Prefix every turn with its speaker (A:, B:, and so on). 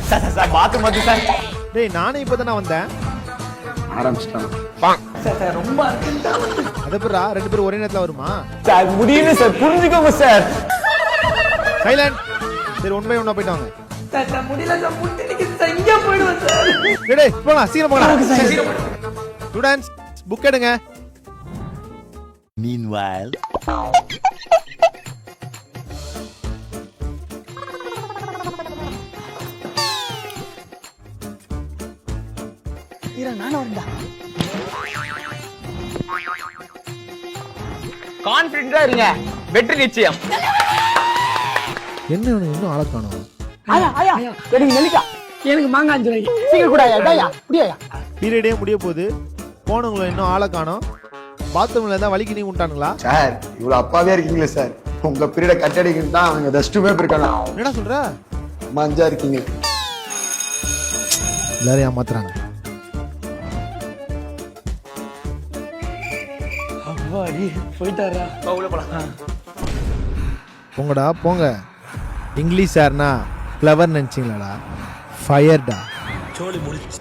A: Sir bathroom வந்து sir.
B: டேய் நானே இப்பதானே வந்தேன்.
C: ஆரம்பிச்சிட்டான்.
A: சார் ரொம்ப
B: அதுப்புறா 2 பேரும் ஒரே நேரத்துல வருமா?
A: சார் முடியல சார், புரிஞ்சுக்கோங்க சார்.
B: சைலண்ட். சரி உண்மை ஒண்ணா போயிட்டு வாங்க.
A: சார் முடியல சார், முட்டிக்கு சங்க போய்டுவேன் சார்.
B: டேய் போலாம் சீக்கிரம் போலாம். ஸ்டூடண்ட்ஸ் புக் எடுங்க.
D: Meanwhile,
A: நானும் வரேன்டா. கான்ஃபிடென்ட்டா இருங்க, வெற்றி நிச்சயம்.
B: என்ன இன்னும் ஆள காணோம்.
A: ஆயா எனக்கு நெல்லிக்கா, எனக்கு மாங்காய் 5 ரூபாய்க்கு. சீக்கிரம் கூட ஆயா, டேயா புடியா.
B: பீரியடே முடிய போகுது. போனவங்கள இன்னும் ஆள காணோம். பாத்ரூம்ல இருந்தா வலிக்கு நீ விட்டானுங்களா?
C: சார் இவ்வளவு அப்பாவே இருக்கீங்களே சார். உங்க பீரியட கட் அடிக்கிட்டு தான் அவங்க ரெஸ்ட் ரூமே போயிருக்காங்க.
B: என்னடா சொல்ற?
C: மஞ்சா இருக்கீங்க.
B: எல்லாரும் ஏமாத்துறாங்க.
A: அவ்வாடி போயிட்டாரா? உள்ள போலாம்.
B: போங்கடா போங்க. இங்கிலீஷ் சார்னா கிளவர் நினைச்சீங்களாடா? ஃபயர்டா.
D: சோலி முடிச்சு.